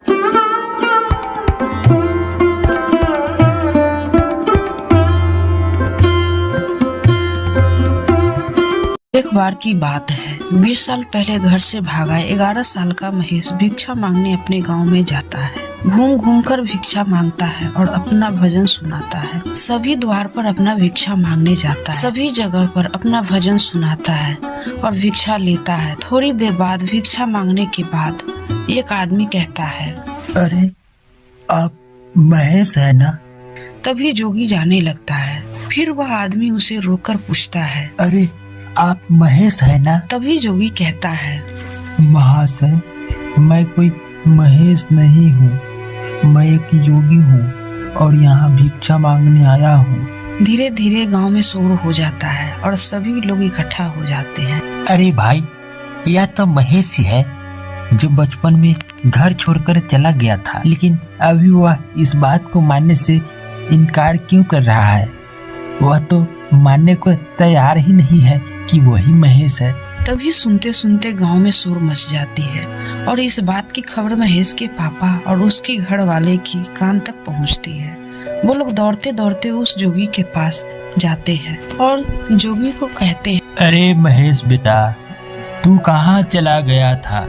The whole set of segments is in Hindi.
एक बार की बात है, 20 साल पहले घर से भागा 11 साल का महेश भिक्षा मांगने अपने गांव में जाता है। घूम घूम कर भिक्षा मांगता है और अपना भजन सुनाता है। सभी द्वार पर अपना भिक्षा मांगने जाता है, सभी जगह पर अपना भजन सुनाता है और भिक्षा लेता है। थोड़ी देर बाद भिक्षा मांगने के बाद एक आदमी कहता है, अरे आप महेश है ना? तभी जोगी जाने लगता है। फिर वह आदमी उसे रोककर पूछता है, अरे आप महेश है ना? तभी जोगी कहता है, महाशय, मैं कोई महेश नहीं हूँ, मैं एक योगी हूँ और यहाँ भिक्षा मांगने आया हूँ। धीरे धीरे गांव में शोर हो जाता है और सभी लोग इकट्ठा हो जाते हैं। अरे भाई, यह तो महेश ही है जो बचपन में घर छोड़कर चला गया था, लेकिन अभी वह इस बात को मानने से इनकार क्यों कर रहा है? वह तो मानने को तैयार ही नहीं है कि वही महेश है। तभी सुनते सुनते गांव में शोर मच जाती है और इस बात की खबर महेश के पापा और उसके घर वाले की कान तक पहुंचती है। वो लोग दौड़ते दौड़ते उस जोगी के पास जाते हैं और जोगी को कहते हैं, अरे महेश बेटा, तू कहाँ चला गया था?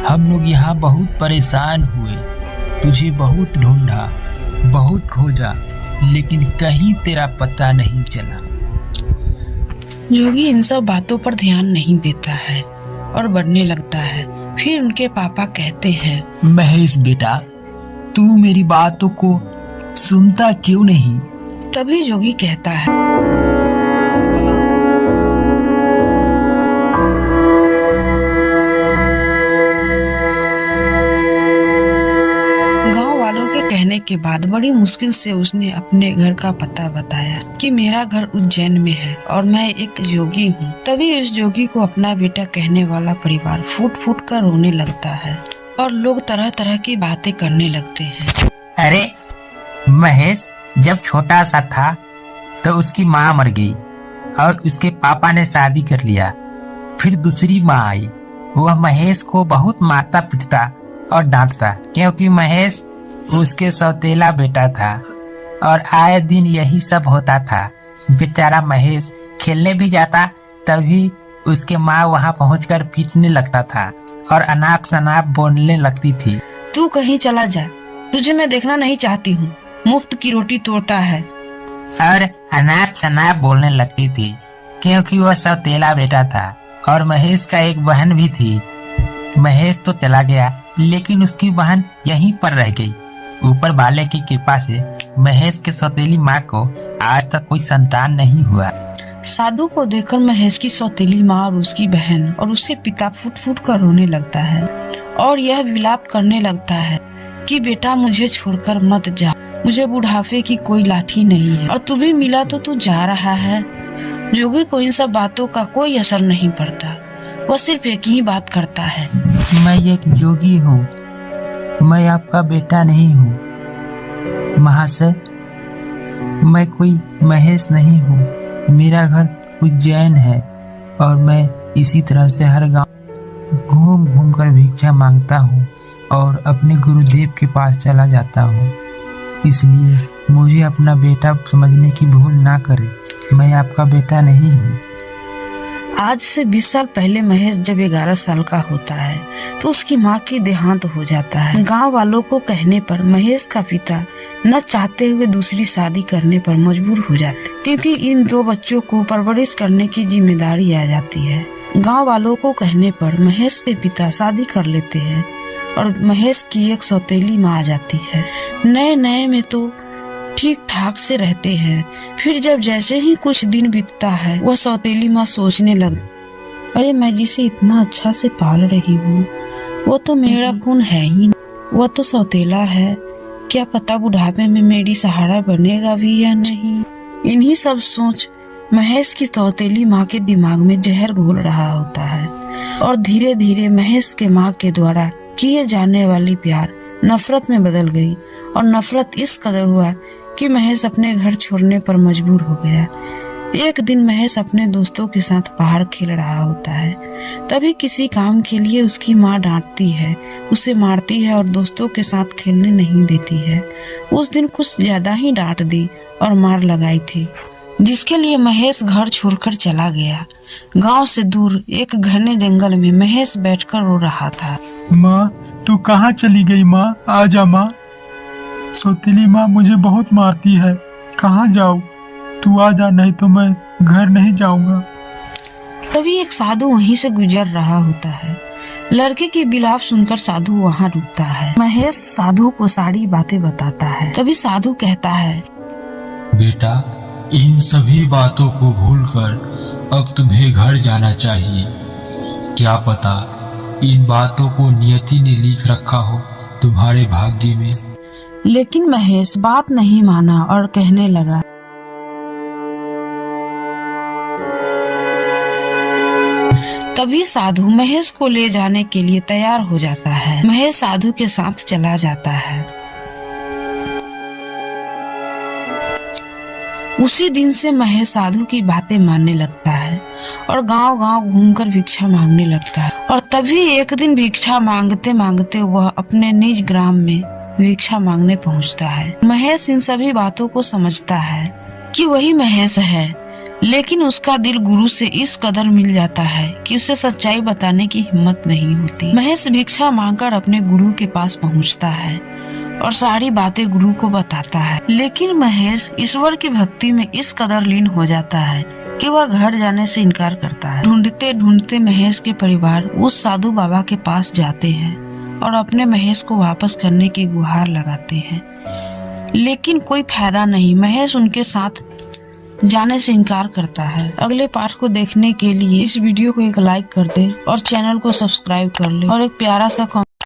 हम लोग यहाँ बहुत परेशान हुए, तुझे बहुत ढूंढा, बहुत खोजा, लेकिन कहीं तेरा पता नहीं चला। जोगी इन सब बातों पर ध्यान नहीं देता है और बढ़ने लगता है। फिर उनके पापा कहते हैं, महेश बेटा, तू मेरी बातों को सुनता क्यों नहीं? तभी जोगी कहता है, कहने के बाद बड़ी मुश्किल से उसने अपने घर का पता बताया कि मेरा घर उज्जैन में है और मैं एक योगी हूँ। तभी उस जोगी को अपना बेटा कहने वाला परिवार फूट फूट कर रोने लगता है और लोग तरह तरह की बातें करने लगते हैं। अरे महेश जब छोटा सा था तो उसकी माँ मर गई और उसके पापा ने शादी कर लिया। फिर दूसरी माँ आई, वह महेश को बहुत मारता पीटता और डांटता, क्योंकि महेश उसके सौतेला बेटा था और आए दिन यही सब होता था। बेचारा महेश खेलने भी जाता तभी उसके माँ वहाँ पहुँचकर पीटने लगता था और अनाप शनाप बोलने लगती थी, तू कहीं चला जा, तुझे मैं देखना नहीं चाहती हूँ, मुफ्त की रोटी तोड़ता है। और अनाप शनाप बोलने लगती थी क्योंकि वह सौतेला बेटा था। और महेश का एक बहन भी थी। महेश तो चला गया लेकिन उसकी बहन यहीं पर रह गई। ऊपर वाले की कृपा से महेश के सौतेली माँ को आज तक कोई संतान नहीं हुआ। साधु को देखकर महेश की सौतेली माँ और उसकी बहन और उसके पिता फुट फुट कर रोने लगता है और यह विलाप करने लगता है कि बेटा मुझे छोड़कर मत जा, मुझे बुढ़ापे की कोई लाठी नहीं है और तू भी मिला तो तू जा रहा है। जोगी को इन सब बातों का कोई असर नहीं पड़ता, वह सिर्फ एक ही बात करता है, मैं एक जोगी हूँ, मैं आपका बेटा नहीं हूँ। महाशय, मैं कोई महेश नहीं हूँ, मेरा घर उज्जैन है और मैं इसी तरह से हर गांव घूम घूम कर भिक्षा मांगता हूँ और अपने गुरुदेव के पास चला जाता हूँ। इसलिए मुझे अपना बेटा समझने की भूल ना करें, मैं आपका बेटा नहीं हूँ। आज से 20 साल पहले महेश जब 11 साल का होता है तो उसकी माँ की देहांत हो जाता है। गांव वालों को कहने पर महेश का पिता न चाहते हुए दूसरी शादी करने पर मजबूर हो जाते, क्योंकि इन दो बच्चों को परवरिश करने की जिम्मेदारी आ जाती है। गांव वालों को कहने पर महेश के पिता शादी कर लेते हैं और महेश की एक सौतेली माँ आ जाती है। नए नए में तो ठीक ठाक से रहते हैं, फिर जब जैसे ही कुछ दिन बीतता है वह सौतेली माँ सोचने लग, अरे मैं जिसे इतना अच्छा से पाल रही हूँ वो तो मेरा खून है ही, वह तो सौतेला है, क्या पता बुढ़ापे में मेरी सहारा बनेगा भी या नहीं। इन्हीं सब सोच महेश की सौतेली माँ के दिमाग में जहर घोल रहा होता है और धीरे धीरे महेश के माँ के द्वारा किए जाने वाली प्यार नफरत में बदल गई और नफरत इस कदर हुआ कि महेश अपने घर छोड़ने पर मजबूर हो गया। एक दिन महेश अपने दोस्तों के साथ बाहर खेल रहा होता है। तभी किसी काम के लिए उसकी माँ डांटती है, उसे मारती है और दोस्तों के साथ खेलने नहीं देती है। उस दिन कुछ ज्यादा ही डांट दी और मार लगाई थी, जिसके लिए महेश घर छोड़कर चला गया। गांव से दूर एक घने जंगल में महेश बैठकर रो रहा था। माँ, तू कहाँ चली गई माँ? आजा माँ। सौतेली माँ मुझे बहुत मारती है, कहाँ जाऊँ? तू आजा, नहीं तो मैं घर नहीं जाऊंगा। तभी एक साधु वहीं से गुजर रहा होता है। लड़के की बिलाप सुनकर साधु वहाँ रुकता है। महेश साधु को सारी बातें बताता है। तभी साधु कहता है, बेटा, इन सभी बातों को भूलकर अब तुम्हें घर जाना चाहिए। क्या पता इन बातों को नियति ने लिख रखा हो तुम्हारे भाग्य में। लेकिन महेश बात नहीं माना और कहने लगा, तभी साधु महेश को ले जाने के लिए तैयार हो जाता है। महेश साधु के साथ चला जाता है। उसी दिन से महेश साधु की बातें मानने लगता है और गांव-गांव घूमकर भिक्षा मांगने लगता है। और तभी एक दिन भिक्षा मांगते मांगते वह अपने निज ग्राम में भिक्षा मांगने पहुंचता है। महेश इन सभी बातों को समझता है कि वही महेश है, लेकिन उसका दिल गुरु से इस कदर मिल जाता है कि उसे सच्चाई बताने की हिम्मत नहीं होती। महेश भिक्षा मांगकर अपने गुरु के पास पहुंचता है और सारी बातें गुरु को बताता है। लेकिन महेश ईश्वर की भक्ति में इस कदर लीन हो जाता है कि वह घर जाने से इनकार करता है। ढूंढते ढूंढते महेश के परिवार उस साधु बाबा के पास जाते हैं और अपने महेश को वापस करने की गुहार लगाते हैं, लेकिन कोई फायदा नहीं। महेश उनके साथ जाने से इनकार करता है। अगले पार्ट को देखने के लिए इस वीडियो को एक लाइक कर दे और चैनल को सब्सक्राइब कर ले और एक प्यारा सा